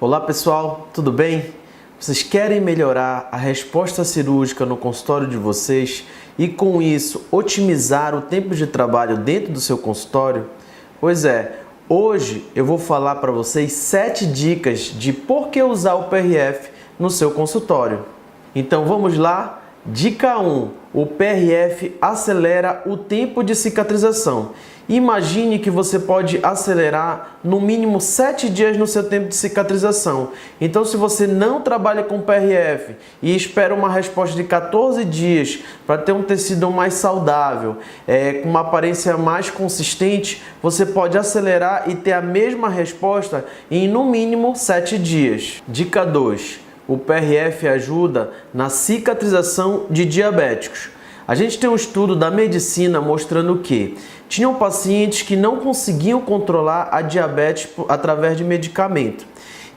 Olá pessoal, tudo bem? Vocês querem melhorar a resposta cirúrgica no consultório de vocês e com isso otimizar o tempo de trabalho dentro do seu consultório? Pois é, hoje eu vou falar para vocês 7 dicas de por que usar o PRF no seu consultório. Então vamos lá? Dica 1. O PRF acelera o tempo de cicatrização. Imagine que você pode acelerar no mínimo 7 dias no seu tempo de cicatrização. Então, se você não trabalha com PRF e espera uma resposta de 14 dias para ter um tecido mais saudável, com uma aparência mais consistente, você pode acelerar e ter a mesma resposta em no mínimo 7 dias. Dica 2. O PRF ajuda na cicatrização de diabéticos. A gente tem um estudo da medicina mostrando que tinham pacientes que não conseguiam controlar a diabetes através de medicamento.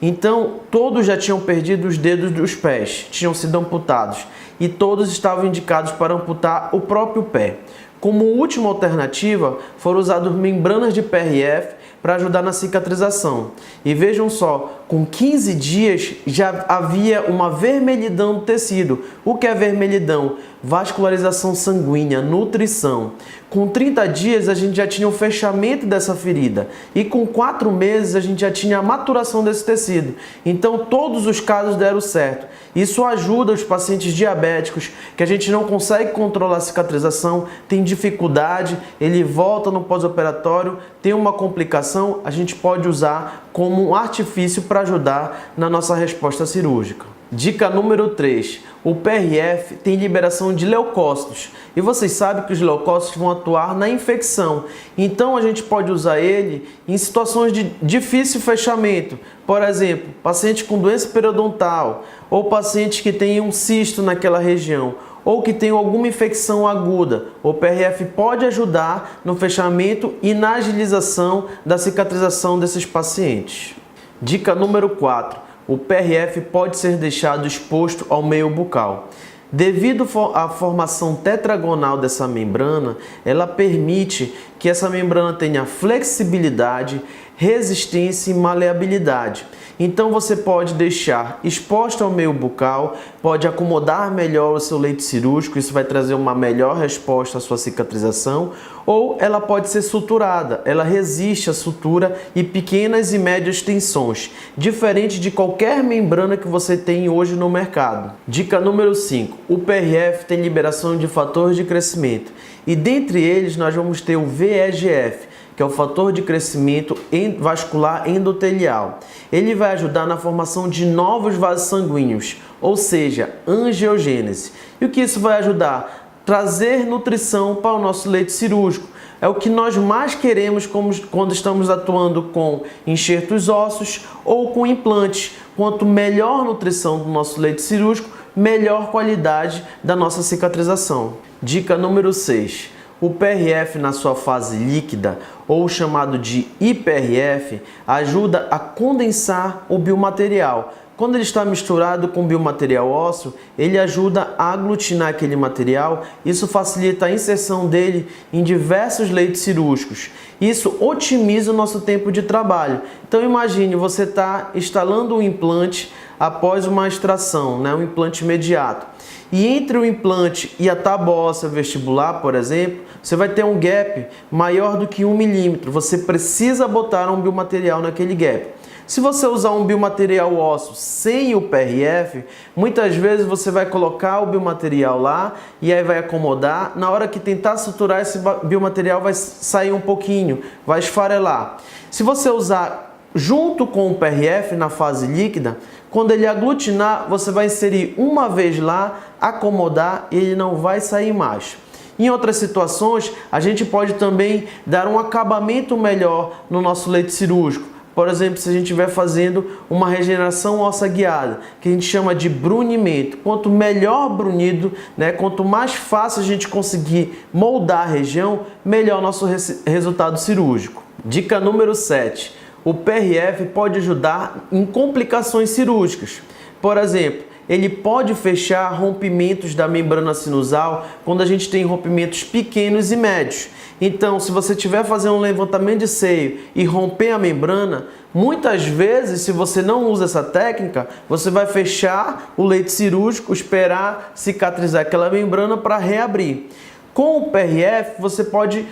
Então, todos já tinham perdido os dedos dos pés, tinham sido amputados e todos estavam indicados para amputar o próprio pé. Como última alternativa, foram usadas membranas de PRF para ajudar na cicatrização. E vejam só, com 15 dias já havia uma vermelhidão no tecido. O que é vermelhidão? Vascularização sanguínea, nutrição. Com 30 dias a gente já tinha o fechamento dessa ferida. E com 4 meses a gente já tinha a maturação desse tecido. Então todos os casos deram certo. Isso ajuda os pacientes diabéticos que a gente não consegue controlar a cicatrização, tem dificuldade, ele volta no pós-operatório, tem uma complicação, a gente pode usar como um artifício para ajudar na nossa resposta cirúrgica. Dica número 3. O PRF tem liberação de leucócitos. E vocês sabem que os leucócitos vão atuar na infecção. Então a gente pode usar ele em situações de difícil fechamento. Por exemplo, paciente com doença periodontal ou paciente que tem um cisto naquela região ou que tem alguma infecção aguda. O PRF pode ajudar no fechamento e na agilização da cicatrização desses pacientes. Dica número 4. O PRF pode ser deixado exposto ao meio bucal. Devido à formação tetragonal dessa membrana, ela permite que essa membrana tenha flexibilidade, resistência e maleabilidade. Então você pode deixar exposta ao meio bucal, pode acomodar melhor o seu leito cirúrgico, isso vai trazer uma melhor resposta à sua cicatrização, ou ela pode ser suturada, ela resiste à sutura e pequenas e médias tensões, diferente de qualquer membrana que você tem hoje no mercado. Dica número 5. O PRF tem liberação de fatores de crescimento e dentre eles nós vamos ter o VEGF, que é o fator de crescimento vascular endotelial. Ele vai ajudar na formação de novos vasos sanguíneos, ou seja, angiogênese. E o que isso vai ajudar? Trazer nutrição para o nosso leito cirúrgico. É o que nós mais queremos quando estamos atuando com enxertos ósseos ou com implantes. Quanto melhor nutrição do nosso leito cirúrgico, melhor qualidade da nossa cicatrização. Dica número 6. O PRF na sua fase líquida, ou chamado de IPRF, ajuda a condensar o biomaterial. Quando ele está misturado com biomaterial ósseo, ele ajuda a aglutinar aquele material, isso facilita a inserção dele em diversos leitos cirúrgicos. Isso otimiza o nosso tempo de trabalho. Então imagine, você está instalando um implante após uma extração, um implante imediato. E entre o implante e a tábua óssea vestibular, por exemplo, você vai ter um gap maior do que 1 milímetro. Você precisa botar um biomaterial naquele gap. Se você usar um biomaterial ósseo sem o PRF, muitas vezes você vai colocar o biomaterial lá e aí vai acomodar. Na hora que tentar suturar, esse biomaterial vai sair um pouquinho, vai esfarelar. Se você usar junto com o PRF na fase líquida, quando ele aglutinar, você vai inserir uma vez lá, acomodar e ele não vai sair mais. Em outras situações, a gente pode também dar um acabamento melhor no nosso leito cirúrgico. Por exemplo, se a gente estiver fazendo uma regeneração óssea guiada, que a gente chama de brunimento. Quanto melhor brunido, quanto mais fácil a gente conseguir moldar a região, melhor o nosso resultado cirúrgico. Dica número 7. O PRF pode ajudar em complicações cirúrgicas. Por exemplo, ele pode fechar rompimentos da membrana sinusal quando a gente tem rompimentos pequenos e médios. Então, se você estiver fazendo um levantamento de seio e romper a membrana, muitas vezes, se você não usa essa técnica, você vai fechar o leito cirúrgico, esperar cicatrizar aquela membrana para reabrir. Com o PRF, você pode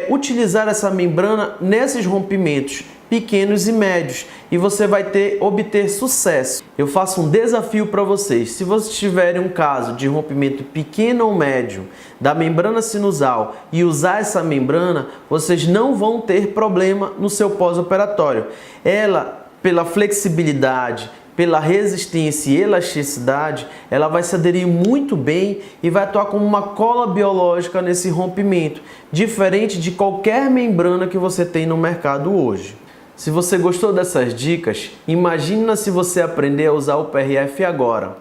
utilizar essa membrana nesses rompimentos pequenos e médios e você vai obter sucesso. Eu faço um desafio para vocês. Se vocês tiverem um caso de rompimento pequeno ou médio da membrana sinusal e usar essa membrana, vocês não vão ter problema no seu pós-operatório. Ela, pela flexibilidade, pela resistência e elasticidade, ela vai se aderir muito bem e vai atuar como uma cola biológica nesse rompimento, diferente de qualquer membrana que você tem no mercado hoje. Se você gostou dessas dicas, imagina se você aprender a usar o PRF agora.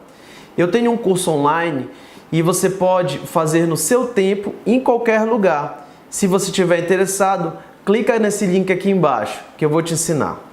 Eu tenho um curso online e você pode fazer no seu tempo, em qualquer lugar. Se você estiver interessado, clica nesse link aqui embaixo que eu vou te ensinar.